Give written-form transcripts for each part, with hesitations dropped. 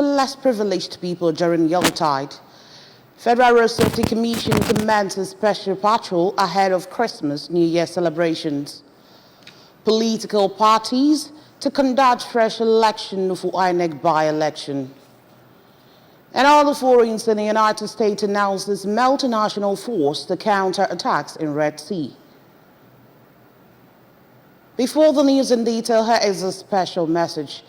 to less privileged people during Yuletide. Federal Road Safety Commission commences special patrol ahead of Christmas, New Year celebrations. Political parties to conduct fresh election for INEC by-election. And all the foreigners in the United States announces multinational force to counter attacks in Red Sea. Before the news in detail, here is a special message.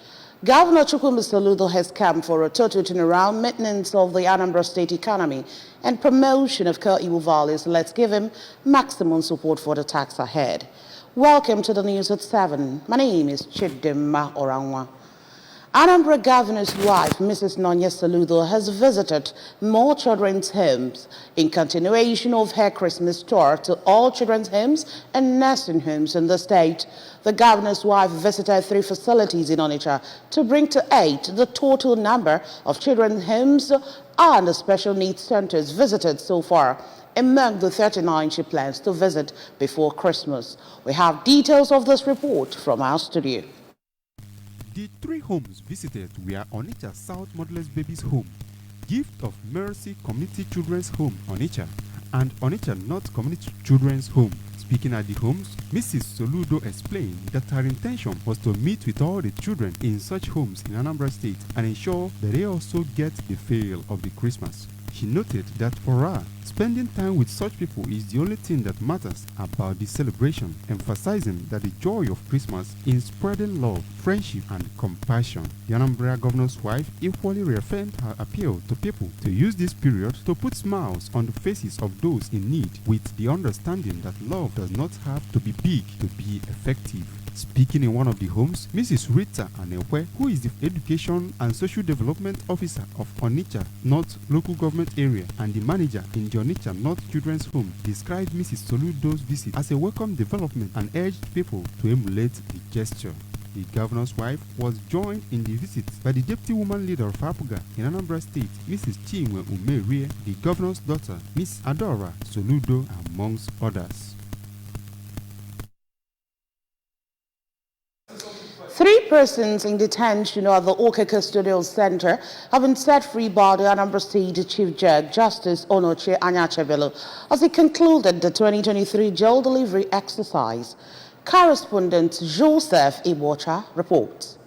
Governor Chukwuma Soludo has come for a total turnaround, maintenance of the Anambra State economy, and promotion of Ker-Iwu values. Let's give him maximum support for the tax ahead. Welcome to the news at 7. My name is Chidimma Oranwa. Anambra Governor's wife, Mrs. Nonya Soludo, has visited more children's homes in continuation of her Christmas tour to all children's homes and nursing homes in the state. The governor's wife visited 3 facilities in Onitsha to bring to 8 the total number of children's homes and the special needs centers visited so far, among the 39 she plans to visit before Christmas. We have details of this report from our studio. The 3 homes visited were Onitsha South Motherless Babies Home, Gift of Mercy Community Children's Home, Onitsha, and Onitsha North Community Children's Home. Speaking at the homes, Mrs. Soludo explained that her intention was to meet with all the children in such homes in Anambra State and ensure that they also get the feel of the Christmas. She noted that for her, spending time with such people is the only thing that matters about the celebration, emphasizing that the joy of Christmas in spreading love, friendship, and compassion. The Anambra governor's wife equally reaffirmed her appeal to people to use this period to put smiles on the faces of those in need, with the understanding that love does not have to be big to be effective. Speaking in one of the homes, Mrs. Rita Anewe, who is the Education and Social Development Officer of Onitsha North Local Government Area and the manager in the Onitsha North Children's Home, described Mrs. Soludo's visit as a welcome development and urged people to emulate the gesture. The governor's wife was joined in the visit by the deputy woman leader of APGA in Anambra State, Mrs. Chinwe Umerie, the governor's daughter, Miss Adora Soludo, amongst others. 3 persons in detention at the Oke Custodial Center have been set free by the Anambra State Chief Judge Justice Onoche Anyachebelo as he concluded the 2023 jail delivery exercise. Correspondent Joseph Ibocha reports.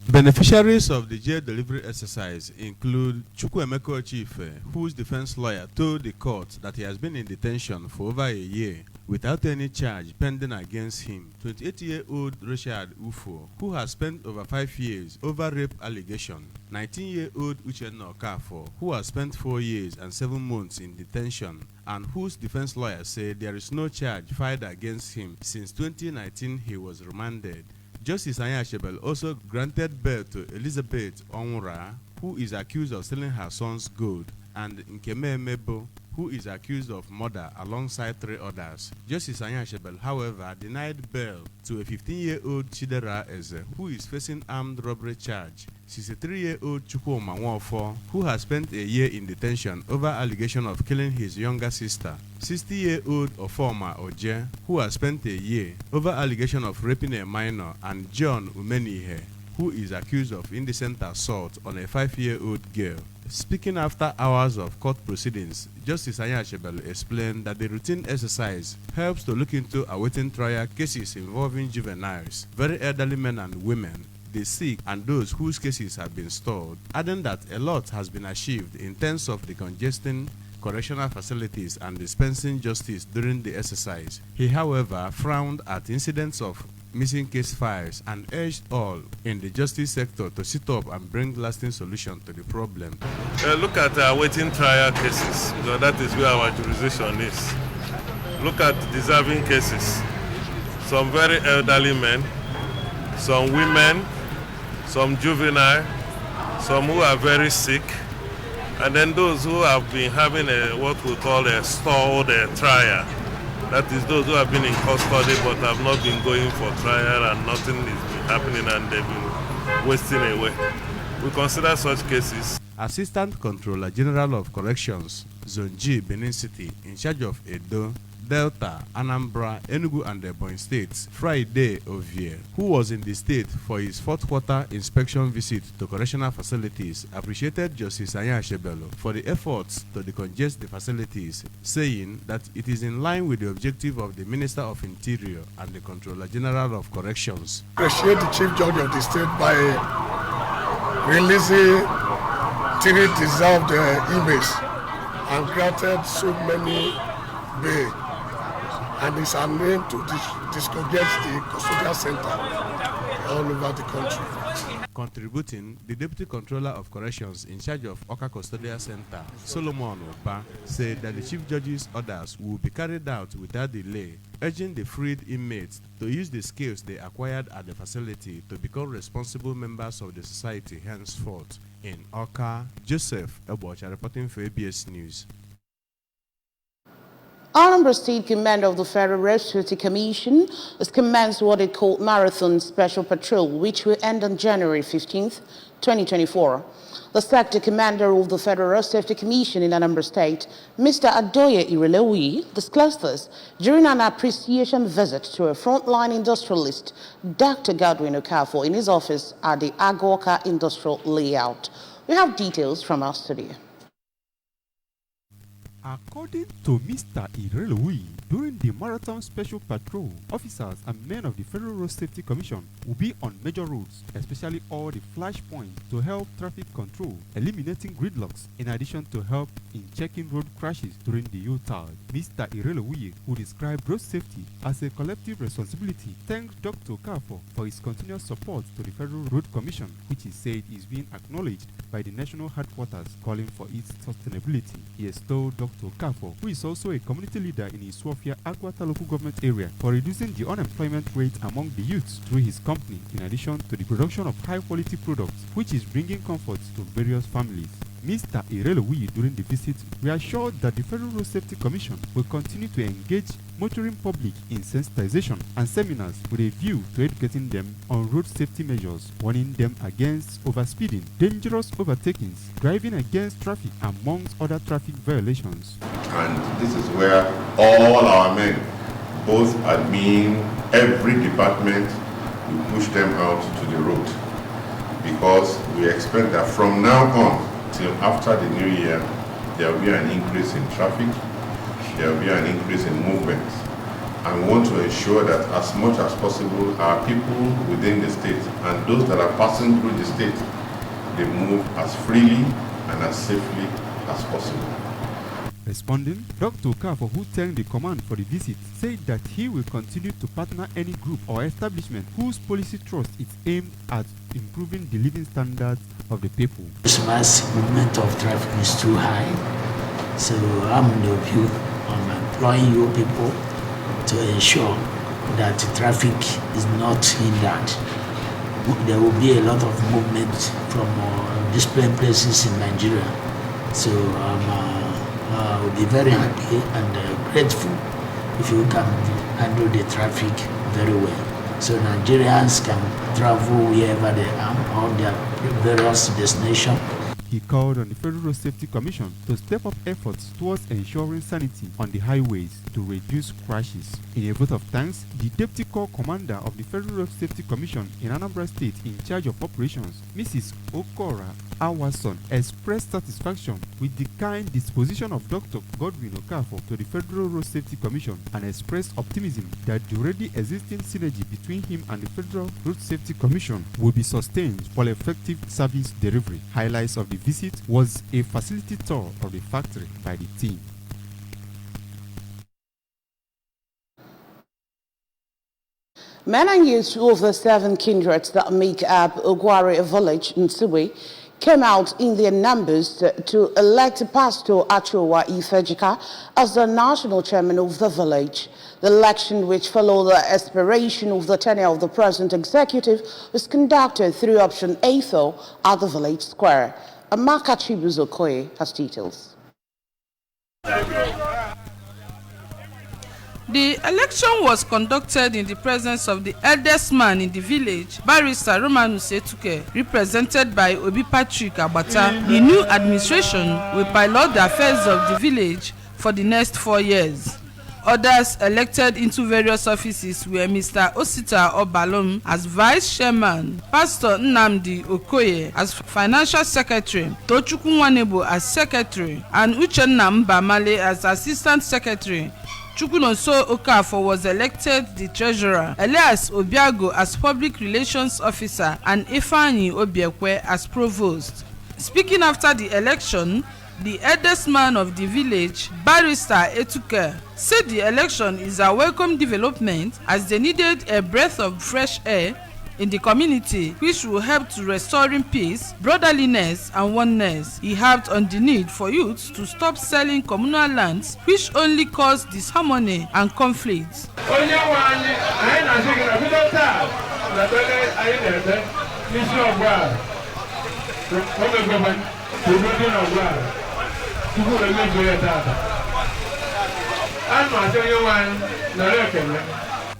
Beneficiaries of the jail delivery exercise include Chukwuemeka Ochife, whose defense lawyer told the court that he has been in detention for over a year without any charge pending against him. 28-year-old Richard Ufo, who has spent over 5 years over rape allegation. 19-year-old Uchenna Okafo, who has spent 4 years and 7 months in detention, and whose defense lawyer said there is no charge filed against him since 2019 he was remanded. Justice Anyachebelo also granted bail to Elizabeth Onwura, who is accused of stealing her son's gold, and Nkeme Emebo, who is accused of murder alongside 3 others. Justice Anyachebelo, however, denied bail to a 15-year-old Chidera Eze, who is facing armed robbery charge. 63-year-old Chukwuma Nwofo, who has spent a year in detention over allegation of killing his younger sister. 60-year-old Ofoma Oje, who has spent a year over allegation of raping a minor, and John Umenihe, who is accused of indecent assault on a 5-year-old girl. Speaking after hours of court proceedings, Justice Anyachebelo explained that the routine exercise helps to look into awaiting trial cases involving juveniles, very elderly men and women, the sick, and those whose cases have been stalled, adding that a lot has been achieved in terms of decongesting correctional facilities and dispensing justice during the exercise. He, however, frowned at incidents of missing case files and urged all in the justice sector to sit up and bring lasting solution to the problem. Look at our waiting trial cases, because that is where our jurisdiction is. Look at deserving cases. Some very elderly men, some women, some juvenile, some who are very sick, and then those who have been having what we call a stalled trial. That is those who have been in custody but have not been going for trial and nothing is been happening and they've been wasting away. We consider such cases. Assistant Controller General of Corrections, Zone G, Benin City, in charge of Edo, Delta, Anambra, Enugu, and Ebonyi states, Friday Ovie, who was in the state for his fourth quarter inspection visit to correctional facilities, appreciated Justice Anya Shebelo for the efforts to decongest the facilities, saying that it is in line with the objective of the Minister of Interior and the Controller General of Corrections. Appreciate the Chief Judge of the state by releasing 3 deserved inmates and granted so many bail, and it's a name to discongest the custodial center all over the country. Contributing, the Deputy Controller of Corrections in charge of Oka Custodial Center, Solomon Oba, said that the Chief Judge's orders will be carried out without delay, urging the freed inmates to use the skills they acquired at the facility to become responsible members of the society henceforth. In Oka, Joseph Ebocha reporting for ABS News. Anambra State Commander of the Federal Road Safety Commission has commenced what it called Marathon Special Patrol, which will end on January 15th, 2024. The Sector Commander of the Federal Road Safety Commission in Anambra State, Mr. Adoye Irelowi, disclosed this during an appreciation visit to a frontline industrialist, Dr. Godwin Okafor, in his office at the Agoka Industrial Layout. We have details from our studio. According to Mr. Irelowi, during the Marathon Special Patrol, officers and men of the Federal Road Safety Commission will be on major roads, especially all the flash points, to help traffic control, eliminating gridlocks, in addition to help in checking road crashes during the U-turn. Mr. Irelowi, who described road safety as a collective responsibility, thanked Dr. Okafor for his continuous support to the Federal Road Commission, which he said is being acknowledged by the national headquarters, calling for its sustainability. He has told Dr. Okafor, who is also a community leader in his Swafia Aguata local government area, for reducing the unemployment rate among the youths through his company, in addition to the production of high-quality products, which is bringing comfort to various families. Mr. Irelowi, during the visit, reassured that the Federal Road Safety Commission will continue to engage motoring public in sensitization and seminars with a view to educating them on road safety measures, warning them against overspeeding, dangerous overtakings, driving against traffic, amongst other traffic violations. And this is where all our men, both admin, every department, we push them out to the road, because we expect that from now on till after the new year, there will be an increase in traffic, there will be an increase in movement. And we want to ensure that as much as possible, our people within the state and those that are passing through the state, they move as freely and as safely as possible. Responding, Dr. Okafor, who thanked the command for the visit, said that he will continue to partner any group or establishment whose policy thrust is aimed at improving the living standards of the people. This mass movement of traffic is too high, so I'm in the view of employing you people to ensure that traffic is not hindered. There will be a lot of movement from displaced places in Nigeria, so I will be very happy and grateful if you can handle the traffic very well, so Nigerians can travel wherever they are or their various destinations. He called on the Federal Road Safety Commission to step up efforts towards ensuring sanity on the highways to reduce crashes. In a vote of thanks, the Deputy Corps Commander of the Federal Road Safety Commission in Anambra State in charge of operations, Mrs. Okora Awason, expressed satisfaction with the kind disposition of Dr. Godwin Okafor to the Federal Road Safety Commission and expressed optimism that the already existing synergy between him and the Federal Road Safety Commission will be sustained for effective service delivery. Highlights of the visit was a facility tour of the factory by the team. Men and youths of the 7 kindreds that make up Ogware village in Siwe came out in their numbers to elect Pastor Achowa Ifejika as the national chairman of the village. The election, which followed the expiration of the tenure of the present executive, was conducted through option A4 at the village square. Amaka Chibuzokoye has details. The election was conducted in the presence of the eldest man in the village, Barrister Romanus Etuke, represented by Obi Patrick Abata. The new administration will pilot the affairs of the village for the next 4 years. Others elected into various offices were Mr. Osita Obalom as Vice Chairman, Pastor Nnamdi Okoye as Financial Secretary, Tochukwu Nwanebo as Secretary, and Uchenna Mbamale as Assistant Secretary. Chukwunonso Okafor was elected the Treasurer, Elias Obiago as Public Relations Officer, and Ifeanyi Obiekwe as Provost. Speaking after the election, the eldest man of the village, Barrister Etuke, said the election is a welcome development as they needed a breath of fresh air in the community which will help to restoring peace, brotherliness and oneness. He harped on the need for youths to stop selling communal lands which only cause disharmony and conflict.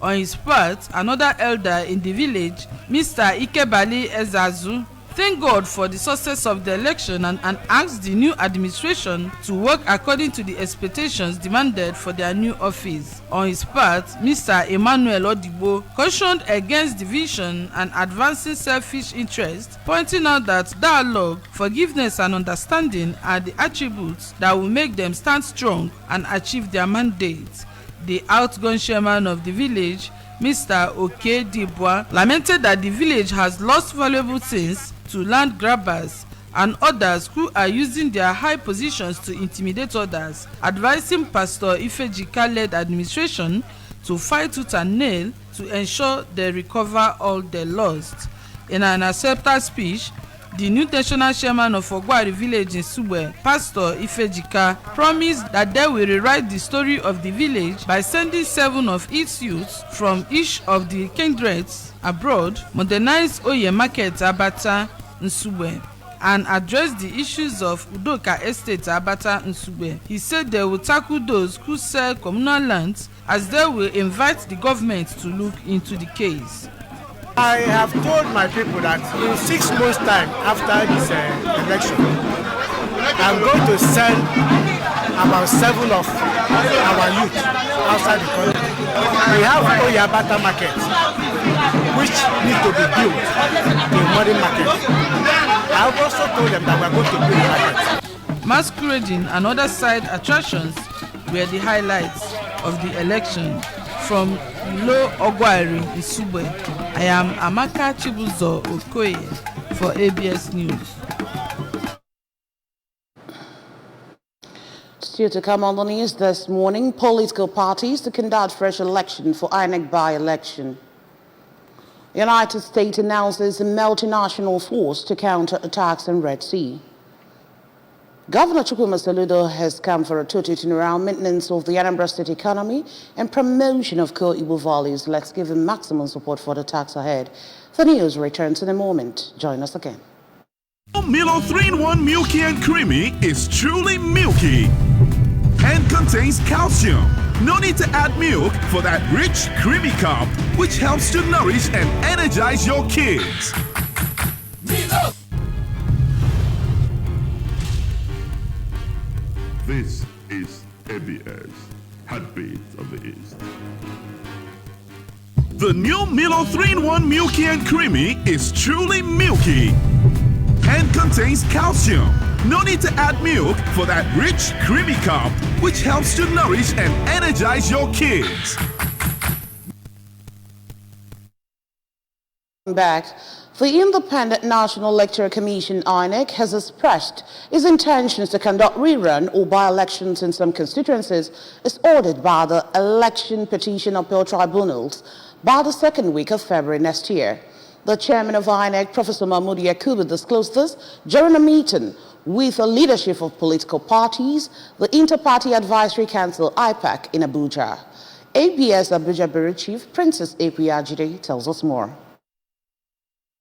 On his part, another elder in the village, Mr. Ikebali Ezazu, thanked God for the success of the election and asked the new administration to work according to the expectations demanded for their new office. On his part, Mr. Emmanuel Odibo cautioned against division and advancing selfish interests, pointing out that dialogue, forgiveness and understanding are the attributes that will make them stand strong and achieve their mandate. The outgoing chairman of the village, Mr. Oke Dibwa, lamented that the village has lost valuable things to land grabbers and others who are using their high positions to intimidate others, advising Pastor Ifejika-led administration to fight tooth and nail to ensure they recover all they lost. In an accepted speech, the new national chairman of Ogwari village in Sugbe, Pastor Ifejika, promised that they will rewrite the story of the village by sending 7 of its youths from each of the kindreds abroad, modernize Oye Market Abata Nsugbe, and address the issues of Udoka Estate Abata Nsugbe. He said they will tackle those who sell communal lands as they will invite the government to look into the case. I have told my people that in 6 months' time after this election, I'm going to send about 7 of our youth outside the country. We have Oyabata market, which needs to be built in modern market. I have also told them that we are going to build a market. Masquerading and other side attractions were the highlights of the election. From Ilo Ogwari in Sugbe, I am Amaka Chibuzo Okoye for ABS News. Still to come on the news this morning, political parties to conduct fresh election for INEC by-election. United States announces a multinational force to counter attacks in Red Sea. Governor Chukwuma Soludo has come for a total turnaround maintenance of the Anambra State economy and promotion of core Igbo values. Let's give him maximum support for the task ahead. The news returns in a moment. Join us again. Milo 3-in-1 Milky and Creamy is truly milky and contains calcium. No need to add milk for that rich, creamy cup, which helps to nourish and energize your kids. Milo! This is ABS, Heartbeat of the East. The new Milo 3-in-1 Milky and Creamy is truly milky and contains calcium. No need to add milk for that rich, creamy cup, which helps to nourish and energize your kids. Back. The Independent National Electoral Commission, INEC, has expressed its intentions to conduct rerun or by-elections in some constituencies as ordered by the Election Petition Appeal Tribunals by the 2nd week of February next year. The chairman of INEC, Professor Mahmoud Yakubu, disclosed this during a meeting with the leadership of political parties, the Inter-Party Advisory Council, IPAC, in Abuja. ABS Abuja Bureau Chief Princess A.P. Ajide tells us more.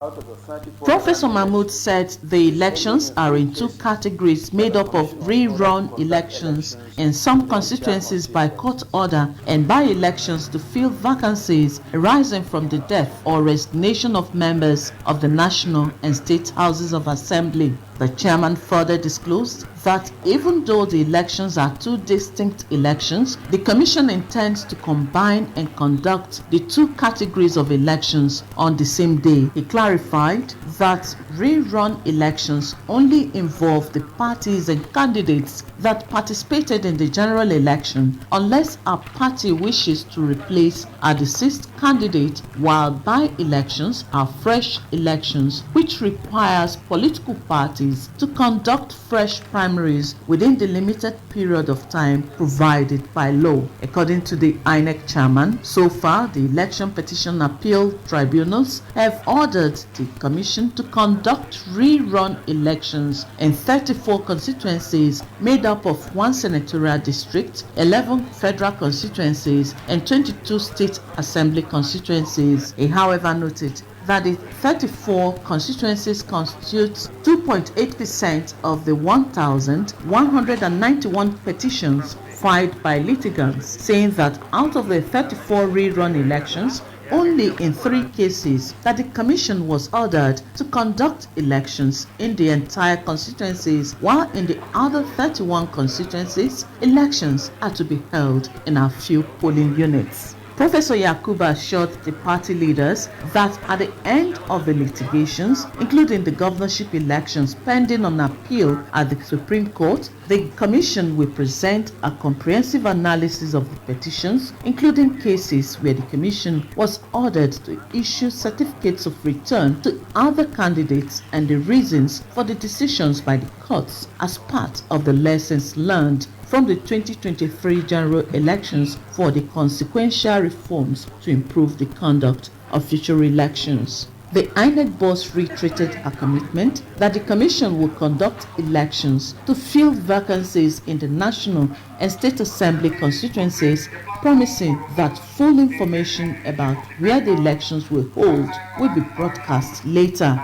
Professor Mahmood said the elections are in two categories made up of rerun elections in some constituencies by court order and by-elections to fill vacancies arising from the death or resignation of members of the National and State Houses of Assembly. The chairman further disclosed that even though the elections are two distinct elections, the Commission intends to combine and conduct the two categories of elections on the same day. He clarified that rerun elections only involve the parties and candidates that participated in the general election unless a party wishes to replace a deceased candidate, while by-elections are fresh elections which requires political parties to conduct fresh primaries within the limited period of time provided by law. According to the INEC chairman, so far the Election Petition Appeal Tribunals have ordered the Commission to conduct rerun elections in 34 constituencies made up of 1 senatorial district, 11 federal constituencies, and 22 state assembly constituencies. He, however, noted that the 34 constituencies constitute 2.8% of the 1,191 petitions filed by litigants, saying that out of the 34 rerun elections, only in 3 cases that the Commission was ordered to conduct elections in the entire constituencies, while in the other 31 constituencies, elections are to be held in a few polling units. Professor Yakuba assured the party leaders that at the end of the litigations, including the governorship elections pending on appeal at the Supreme Court, the Commission will present a comprehensive analysis of the petitions, including cases where the Commission was ordered to issue certificates of return to other candidates and the reasons for the decisions by the courts as part of the lessons learned from the 2023 general elections for the consequential reforms to improve the conduct of future elections. The INEC boss reiterated a commitment that the Commission will conduct elections to fill vacancies in the National and State Assembly constituencies, promising that full information about where the elections will hold will be broadcast later.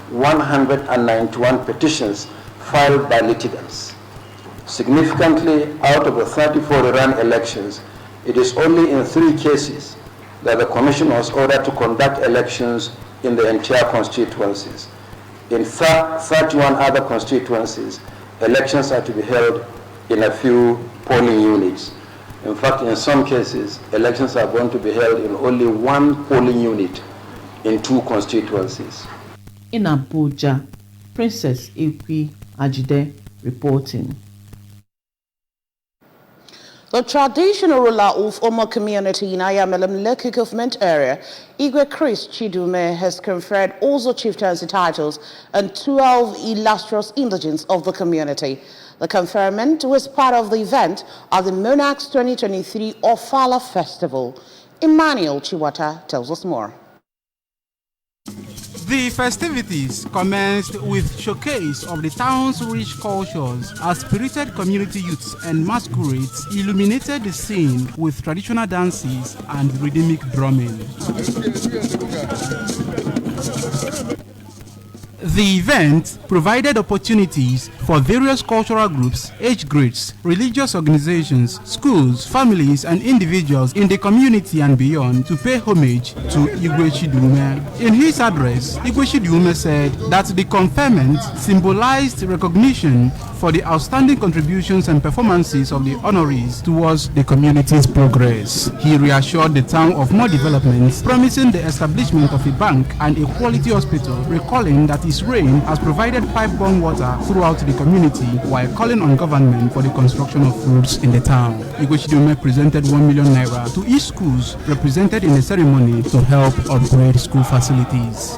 191 petitions filed by litigants. Significantly, out of the 34 rerun elections, it is only in 3 cases that the Commission was ordered to conduct elections in the entire constituencies. In 31 other constituencies, elections are to be held in a few polling units. In fact, in some cases, elections are going to be held in only 1 polling unit in 2 constituencies. In Abuja, Princess Ikwi Ajide reporting. The traditional ruler of Omo community in Ayamelem local government area, Igwe Chris Chidume, has conferred also chieftaincy titles on 12 illustrious indigents of the community. The conferment was part of the event at the Monarchs 2023 Ofala Festival. Emmanuel Chiwata tells us more. The festivities commenced with showcase of the town's rich cultures as spirited community youths and masquerades illuminated the scene with traditional dances and rhythmic drumming. The event provided opportunities for various cultural groups, age grades, religious organizations, schools, families, and individuals in the community and beyond to pay homage to Igwe Chidume. In his address, Igwe Chidume said that the conferment symbolized recognition for the outstanding contributions and performances of the honorees towards the community's progress. He reassured the town of more developments, promising the establishment of a bank and a quality hospital, recalling that his reign has provided pipe-borne water throughout the community while calling on government for the construction of roads in the town. Igwe Chidume presented 1 million naira to each schools represented in the ceremony to help upgrade school facilities.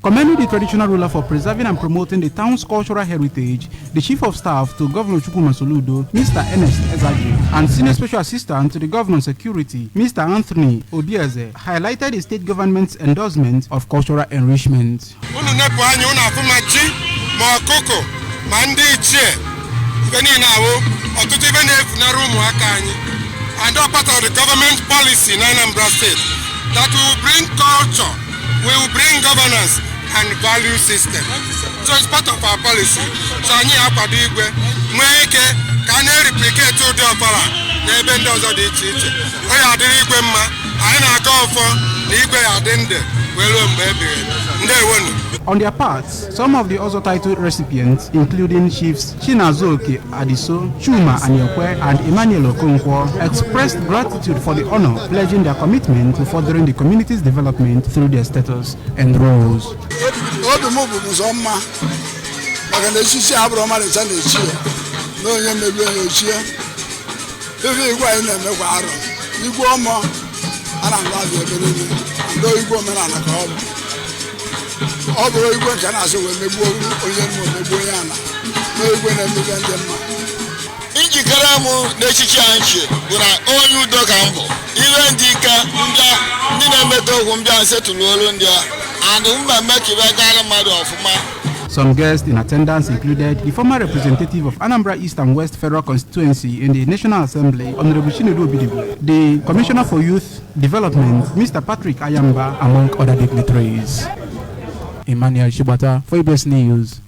Commending the traditional ruler for preserving and promoting the town's cultural heritage, the Chief of Staff to Governor Chukwuma Soludo, Mr. Ernest Ezaji, and Senior Special Assistant to the Governor's Security, Mr. Anthony Odieze, highlighted the state government's endorsement of cultural enrichment. And that's part of the government policy in Anambra State that will bring culture, we will bring governance and value system. So it's part of our policy. So I need to do it. Can I replicate to the Opera? Never knows how to do it. I had the Igwema. I know go for the Igwe Adende. On their parts, some of the also titled recipients, including Chiefs Chinazoke Adiso, Chuma Anyokwe, and Emmanuel Okonkwo, expressed gratitude for the honor, pledging their commitment to furthering the community's development through their status and roles. Njikere m n'echichi anyị bụ na onye udo ka m bụ ihe ndị ike ndị na-emeta okwu mbịa nsetụlụ olu ndị a and mmemme ka ibe gara mmadụ ọfụma. Some guests in attendance included the former representative of Anambra East and West Federal Constituency in the National Assembly, Honorable Chinedu Obidibo, the Commissioner for Youth Development, Mr. Patrick Ayamba, among other dignitaries. Emmanuel Shibata for ABS News.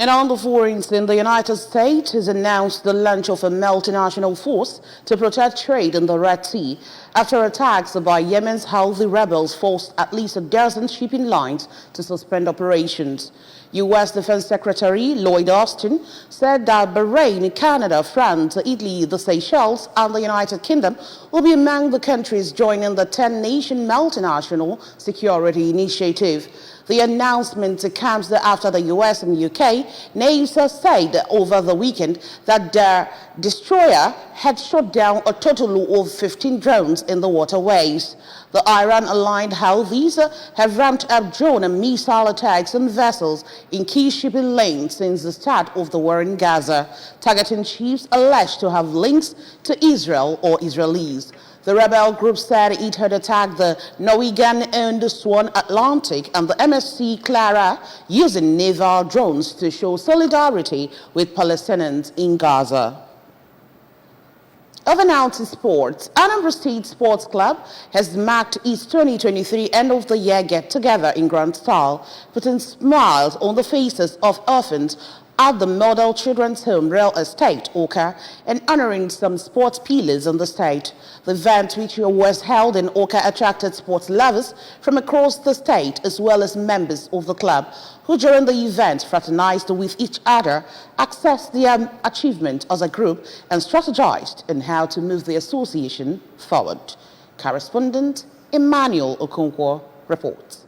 And on the foreign scene, the United States has announced the launch of a multinational force to protect trade in the Red Sea after attacks by Yemen's Houthi rebels forced at least a dozen shipping lines to suspend operations. U.S. Defense Secretary Lloyd Austin said that Bahrain, Canada, France, Italy, the Seychelles, and the United Kingdom will be among the countries joining the 10-nation multinational security initiative. The announcement comes after the U.S. and UK navies said over the weekend that their destroyer had shot down a total of 15 drones in the waterways. The Iran-aligned Houthis have ramped up drone and missile attacks on vessels in key shipping lanes since the start of the war in Gaza, targeting ships alleged to have links to Israel or Israelis. The rebel group said it had attacked the Norwegian-owned Swan Atlantic and the MSC Clara using naval drones to show solidarity with Palestinians in Gaza. Over now to sports. Anambra State Sports Club has marked its 2023 end-of-the-year get-together in grand style, putting smiles on the faces of orphans at the Model Children's Home Real Estate, Oka, and honoring some sports pillars in the state. The event, which was held in Oka, attracted sports lovers from across the state, as well as members of the club, who during the event fraternized with each other, assessed their achievement as a group, and strategized on how to move the association forward. Correspondent Emmanuel Okonkwo reports.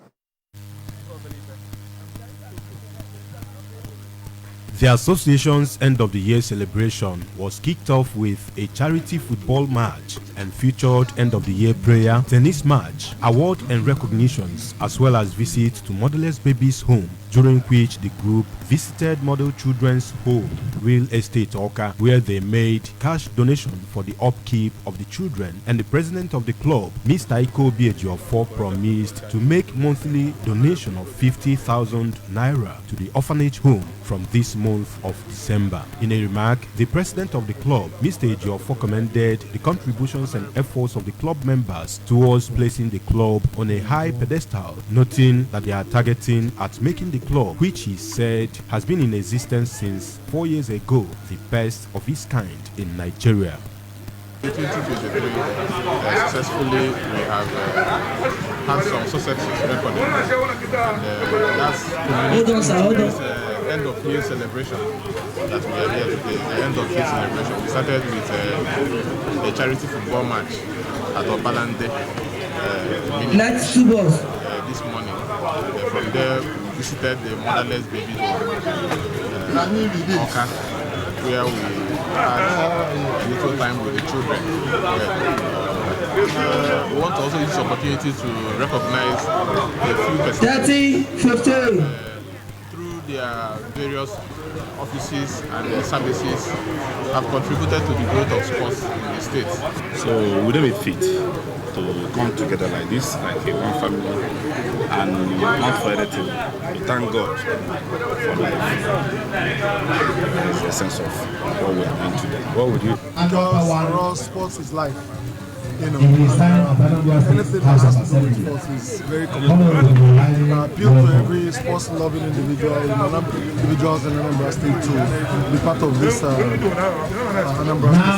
The association's end-of-the-year celebration was kicked off with a charity football match and featured end-of-the-year prayer, tennis match, award and recognitions, as well as visits to motherless babies' home, during which the group visited Model Children's Home Real Estate Oka, where they made cash donation for the upkeep of the children, and the president of the club, Mr. Iko Ejiofor, promised to make monthly donation of 50,000 naira to the orphanage home from this month of December. In a remark, the president of the club, Mr. Ejiofor, commended the contributions and efforts of the club members towards placing the club on a high pedestal, noting that they are targeting at making the club, which he said has been in existence since 4 years ago, the best of its kind in Nigeria. In 2023, successfully, we have had some successes recorded, and that's this end-of-year celebration that we are here today. The end-of-year celebration. We started with a charity football match at Opalande this morning. From there, we visited the motherless baby home, Oka, where we had a little time with the children. We want to also use this opportunity to recognize a few persons through their various offices and services have contributed to the growth of sports in the state. So would it be fit to come together like this, like a one family, and not for anything, to thank God for life? That's the sense of what we are doing today. What would you? Because for us, sports is life. You know, anything that has to do with sports is very commendable. I appeal to every sports-loving individual, individuals in Anambra State to be part of this Anambra State.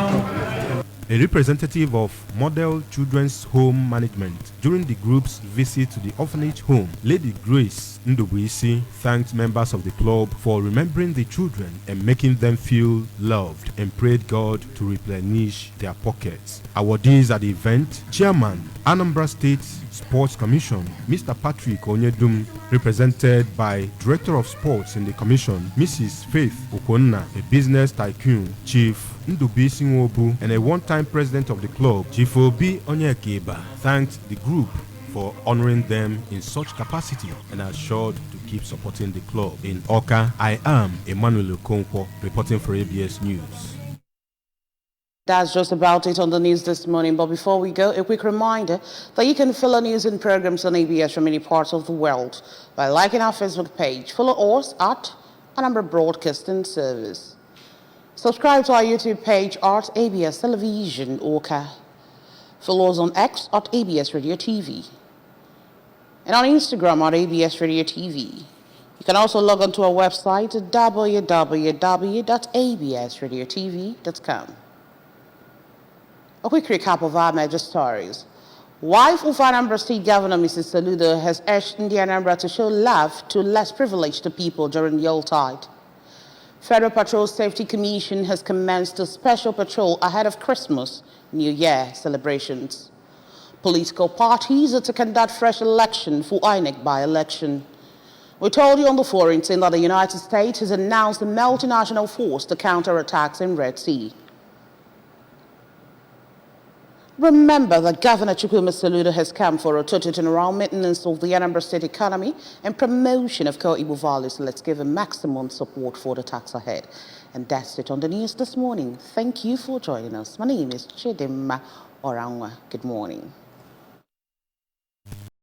A representative of Model Children's Home Management during the group's visit to the orphanage home, Lady Grace Ndubuisi thanked members of the club for remembering the children and making them feel loved, and prayed God to replenish their pockets. Awardees at the event, Chairman, Anambra State Sports Commission, Mr. Patrick Onyedum, represented by Director of Sports in the Commission, Mrs. Faith Okonna, a business tycoon, Chief Ndubuisi Nwobu, and a one-time president of the club, Chief Obi Onyekeba, thanked the group for honoring them in such capacity and assured to keep supporting the club. In Oka, I am Emmanuel Okonkwo, reporting for ABS News. That's just about it on the news this morning. But before we go, a quick reminder that you can follow news and programs on ABS from many parts of the world by liking our Facebook page. Follow us at Anambra Broadcasting Service. Subscribe to our YouTube page at ABS Television Oka. Follow us on X at ABS Radio TV. And on Instagram at ABS Radio TV. You can also log on to our website at www.absradiotv.com. A quick recap of our major stories. Wife of Anambra State Governor Mrs. Saludo has urged Ndi Anambra to show love to less privileged people during Yuletide. Federal Patrol Safety Commission has commenced a special patrol ahead of Christmas, New Year celebrations. Political parties are to conduct fresh election for INEC by-election. We told you on the forum that the United States has announced a multinational force to counter attacks in Red Sea. Remember that Governor Chukwuma Soludo has come for a total turnaround maintenance of the Anambra State economy and promotion of core Igbo values. So let's give him maximum support for the tax ahead. And that's it on the news this morning. Thank you for joining us. My name is Chidimma Orangwa. Good morning.